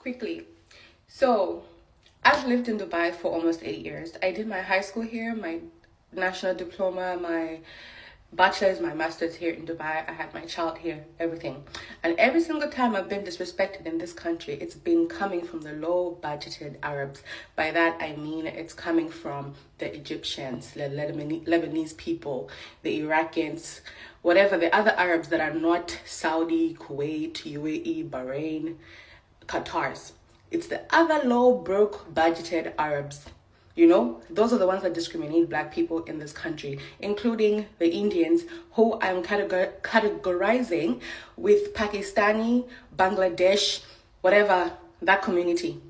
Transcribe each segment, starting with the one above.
quickly. So I've lived in Dubai for almost 8 years. I did my high school here, my national diploma, my bachelor's, my master's here in Dubai. I had my child here, everything. And every single time I've been disrespected in this country, it's been coming from the low budgeted Arabs. By that I mean it's coming from the Egyptians, the Lebanese people, the Iraqis, whatever, the other Arabs that are not Saudi, Kuwait, UAE, Bahrain, Qatars. It's the other low broke budgeted Arabs. You know, those are the ones that discriminate black people in this country, including the Indians, who I'm categorizing with Pakistani, Bangladesh, whatever, that community.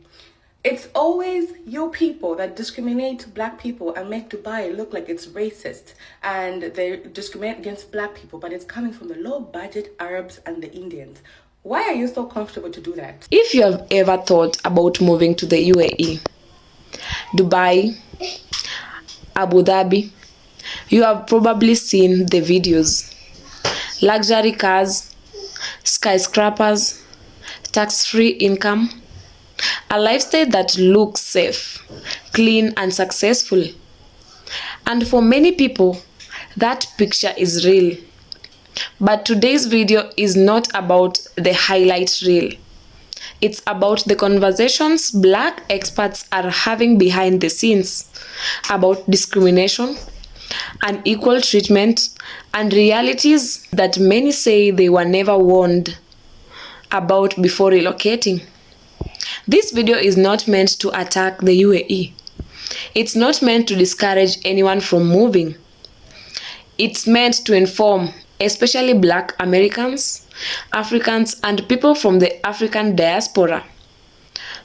It's always your people that discriminate black people and make Dubai look like it's racist and they discriminate against black people, but it's coming from the low budget Arabs and the Indians. Why are you so comfortable to do that? If you have ever thought about moving to the UAE, Dubai, Abu Dhabi, you have probably seen the videos. Luxury cars, skyscrapers, tax-free income, a lifestyle that looks safe, clean and successful. And for many people, that picture is real. But today's video is not about the highlight reel. It's about the conversations black expats are having behind the scenes about discrimination, unequal treatment, and realities that many say they were never warned about before relocating. This video is not meant to attack the UAE. It's not meant to discourage anyone from moving. It's meant to inform, especially Black Americans, Africans, and people from the African diaspora,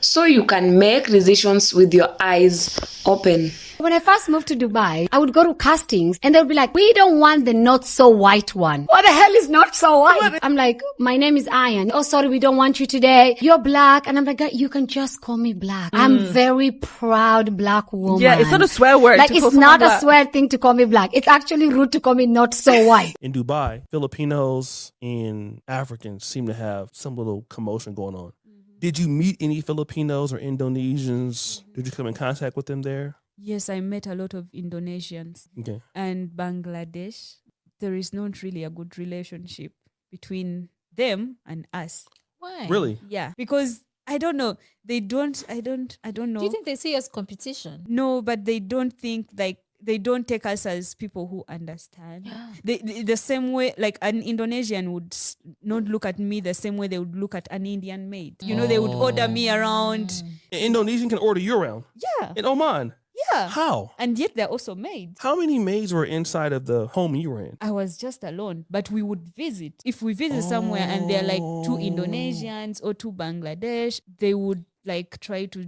so you can make decisions with your eyes open. When I first moved to Dubai, I would go to castings and they'll be like, we don't want the not so white one. What the hell is not so white? I'm like, my name is Ayan. Oh, sorry, we don't want you today. You're black. And I'm like, you can just call me black. I'm very proud black woman. Yeah, it's not a swear word. Like, it's not a swear thing to call me black. It's actually rude to call me not so white. In Dubai, Filipinos and Africans seem to have some little commotion going on. Did you meet any Filipinos or Indonesians? Did you come in contact with them there? Yes, I met a lot of Indonesians and Bangladesh. There is not really a good relationship between them and us. Why? Really? Yeah, because I don't know. I don't know. Do you think they see us competition? No, but they don't think they don't take us as people who understand. Yeah. The same way, like an Indonesian would not look at me the same way they would look at an Indian maid. You know, they would order me around. An Indonesian can order you around? Yeah. In Oman? Yeah. How? And yet they're also maids. How many maids were inside of the home you were in? I was just alone, but we would visit. If we visit somewhere and they're like 2 Indonesians or 2 Bangladesh, they would like try to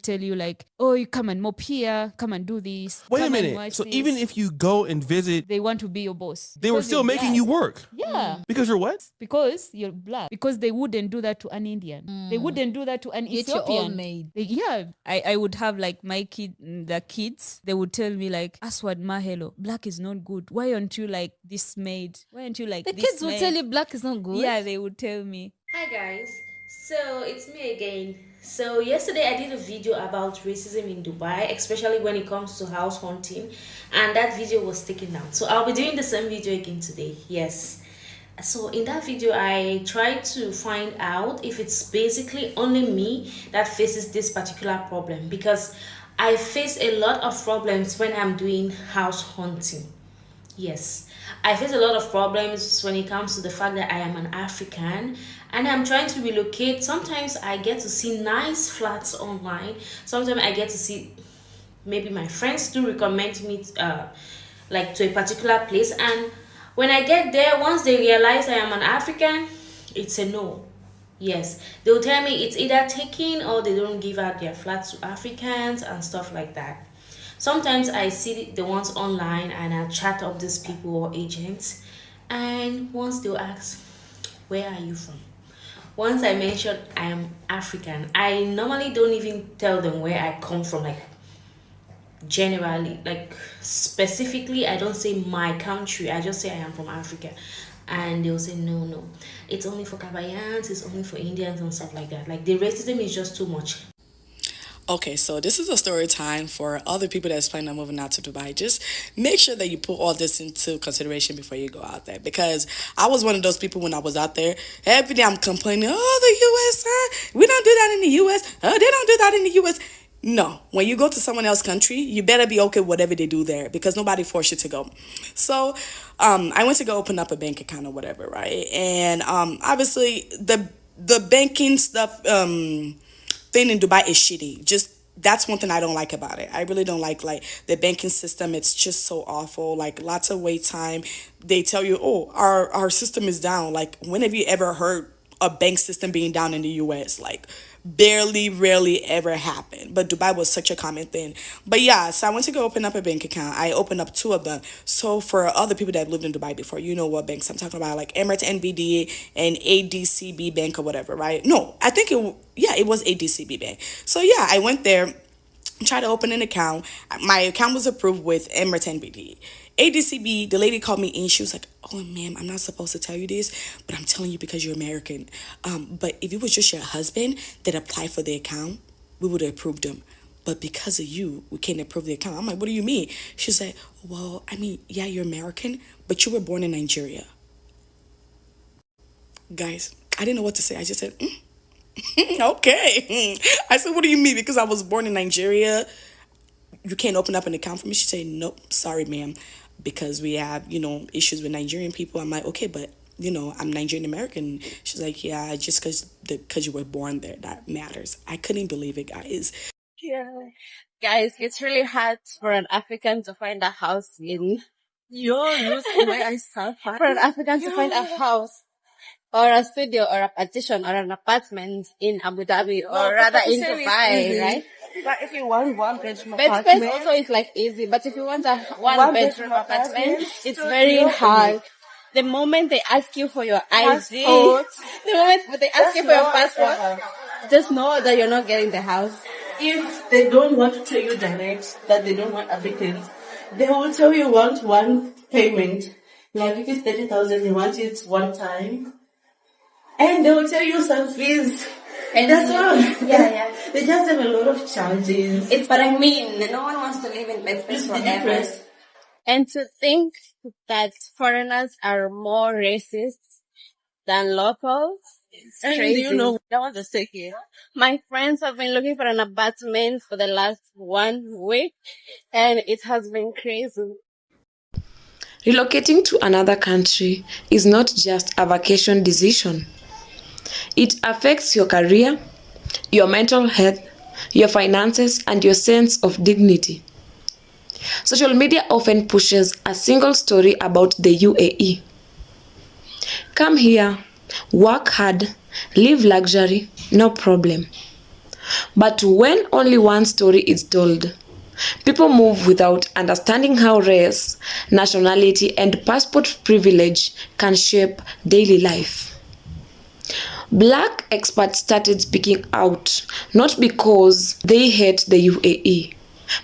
tell you like, oh, you come and mop here, come and do this. Wait a minute. So even if you go and visit, they want to be your boss. They were still making you work. Yeah. Because you're what? Because you're black. Because they wouldn't do that to an Indian. They wouldn't do that to an Ethiopian. Your own maid. I would have like the kids, they would tell me like, Aswad Mahelo, black is not good. Why aren't you like this maid? Why aren't you like the this kids maid? would tell you black is not good? Yeah, they would tell me. Hi guys, so it's me again. So yesterday I did a video about racism in Dubai, especially when it comes to house hunting, and that video was taken down. So I'll be doing the same video again today. Yes. So in that video I tried to find out if it's basically only me that faces this particular problem, because I face a lot of problems when I'm doing house hunting. Yes, I face a lot of problems when it comes to the fact that I am an African and I'm trying to relocate. Sometimes I get to see nice flats online. Sometimes I get to see, maybe my friends do recommend me like to a particular place, and when I get there, once they realize I am an African, it's a no. Yes, they'll tell me it's either taken or they don't give out their flats to Africans and stuff like that. Sometimes I see the ones online and I chat up these people or agents, and once they'll ask, where are you from? Once I mention I am African, I normally don't even tell them where I come from, like generally, like specifically I don't say my country, I just say I am from Africa. and they'll say no, it's only for Kabayans, it's only for Indians and stuff like that. Like the racism is just too much. Okay, so this is a story time for other people that's planning on moving out to Dubai. Just make sure that you put all this into consideration before you go out there. Because I was one of those people when I was out there. Every day I'm complaining, oh, the US, we don't do that in the US. Oh, they don't do that in the US. No, when you go to someone else's country, you better be okay with whatever they do there because nobody forced you to go. So I went to go open up a bank account or whatever, right? And obviously the banking stuff thing in Dubai is shitty. Just that's one thing I don't like about it. I really don't like the banking system. It's just so awful. Like lots of wait time. They tell you, oh, our system is down. Like when have you ever heard a bank system being down in the US? Like barely, rarely ever happened. But Dubai was such a common thing. But yeah, so I went to go open up a bank account. I opened up 2 of them. So for other people that have lived in Dubai before, you know what banks I'm talking about, like Emirates NBD and ADCB Bank or whatever, right? No, I think it was ADCB Bank. So yeah, I went there, tried to open an account. My account was approved with Emirates NBD. ADCB, the lady called me in. She was like, oh, ma'am, I'm not supposed to tell you this, but I'm telling you because you're American. But if it was just your husband that applied for the account, we would have approved him. But because of you, we can't approve the account. I'm like, what do you mean? She's like, well, I mean, yeah, you're American, but you were born in Nigeria. Guys, I didn't know what to say. I just said, okay. I said, what do you mean? Because I was born in Nigeria, you can't open up an account for me? She said, nope, sorry, ma'am, because we have, issues with Nigerian people. I'm like, okay, but, I'm Nigerian American. She's like, yeah, just because you were born there, that matters. I couldn't believe it, guys. Yeah. Guys, it's really hard for an African to find a house in for an African to find a house or a studio or a partition or an apartment in Abu Dhabi or rather in Dubai, right? But if you want one bedroom Bed apartment, space also is like easy, but if you want a one bedroom apartment, it's very hard. The moment they ask you for your ID, the moment they ask you for your passport, just know that you're not getting the house. if they don't want to tell you direct that they don't want applicants, they will tell you want one payment. Like if it's 30,000, you want it one time. And they will tell you some fees. And that's all. Yeah. They just have a lot of charges. But I mean, no one wants to live in Bedford forever. And to think that foreigners are more racist than locals, it's crazy. Do you know that was the second? My friends have been looking for an apartment for the last 1 week, and it has been crazy. Relocating to another country is not just a vacation decision. It affects your career, your mental health, your finances, and your sense of dignity. Social media often pushes a single story about the UAE. Come here, work hard, live luxury, no problem. But when only one story is told, people move without understanding how race, nationality, and passport privilege can shape daily life. Black expats started speaking out, not because they hate the UAE,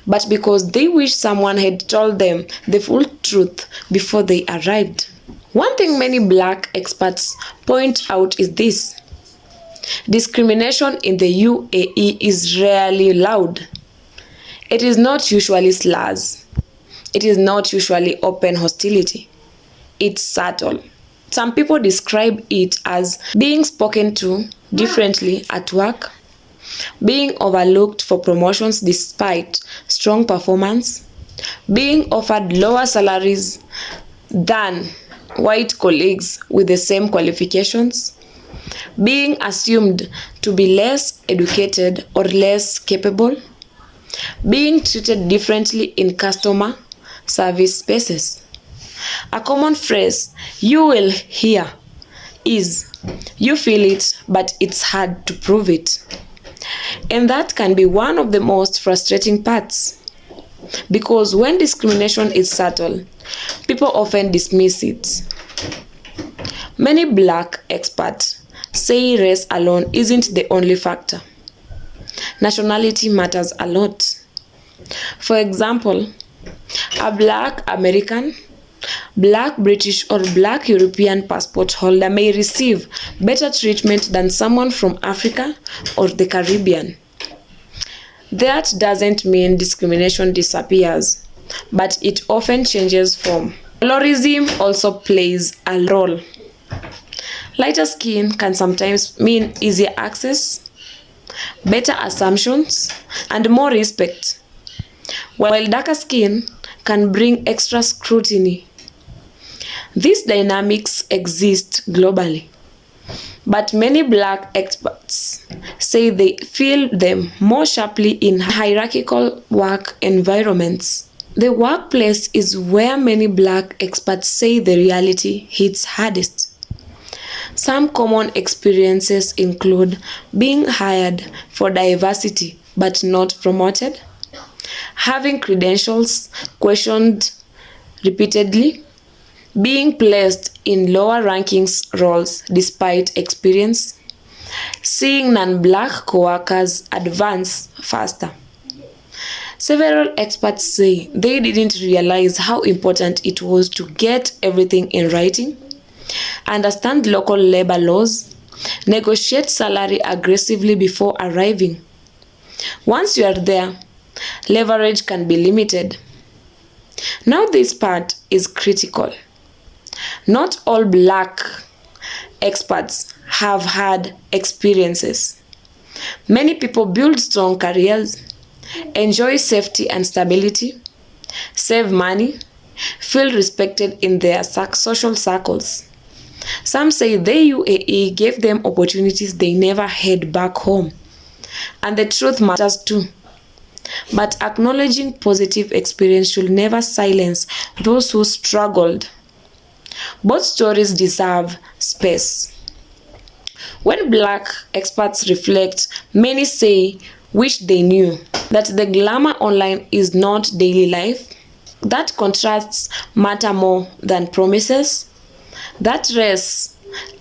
but because they wish someone had told them the full truth before they arrived. One thing many black expats point out is this: discrimination in the UAE is rarely loud. It is not usually slurs. It is not usually open hostility. It's subtle. Some people describe it as being spoken to differently at work, being overlooked for promotions despite strong performance, being offered lower salaries than white colleagues with the same qualifications, being assumed to be less educated or less capable, being treated differently in customer service spaces. A common phrase you will hear is, "You feel it, but it's hard to prove it." And that can be one of the most frustrating parts. Because when discrimination is subtle, people often dismiss it. Many black expats say race alone isn't the only factor. Nationality matters a lot. For example, a black American Black British or Black European passport holder may receive better treatment than someone from Africa or the Caribbean. That doesn't mean discrimination disappears, but it often changes form. Colorism also plays a role. Lighter skin can sometimes mean easier access, better assumptions, and more respect, while darker skin can bring extra scrutiny. These dynamics exist globally, but many Black expats say they feel them more sharply in hierarchical work environments. The workplace is where many Black expats say the reality hits hardest. Some common experiences include being hired for diversity but not promoted, having credentials questioned repeatedly, being placed in lower rankings roles despite experience, seeing non-Black coworkers advance faster. Several experts say they didn't realize how important it was to get everything in writing, understand local labor laws, negotiate salary aggressively before arriving. Once you are there, leverage can be limited. Now this part is critical. Not all Black expats have had experiences. Many people build strong careers, enjoy safety and stability, save money, feel respected in their social circles. Some say the UAE gave them opportunities they never had back home. And the truth matters too. But acknowledging positive experience should never silence those who struggled. Both stories deserve space. When Black expats reflect, many say wish they knew that the glamour online is not daily life, that contrasts matter more than promises, that race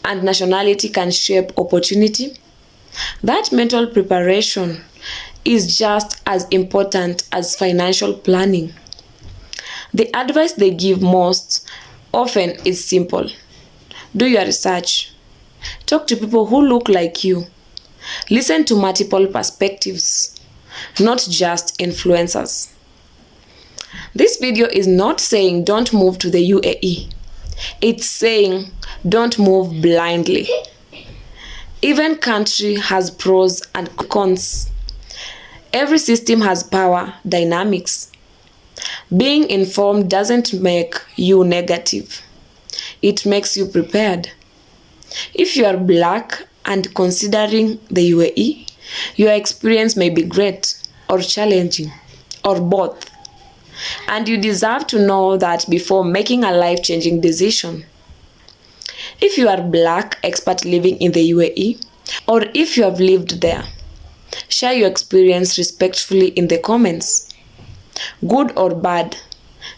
and nationality can shape opportunity, that mental preparation is just as important as financial planning. The advice they give most often is simple. Do your research. Talk to people who look like you. Listen to multiple perspectives, not just influencers. This video is not saying don't move to the UAE. It's saying don't move blindly. Even country has pros and cons. Every system has power dynamics. Being informed doesn't make you negative. It makes you prepared. If you are Black and considering the UAE, your experience may be great or challenging or both. And you deserve to know that before making a life-changing decision. If you are Black expat living in the UAE, or if you have lived there, share your experience respectfully in the comments. Good or bad,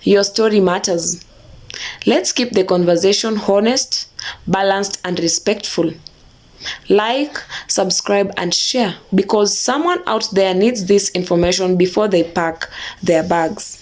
your story matters. Let's keep the conversation honest, balanced, and respectful. Like, subscribe, and share because someone out there needs this information before they pack their bags.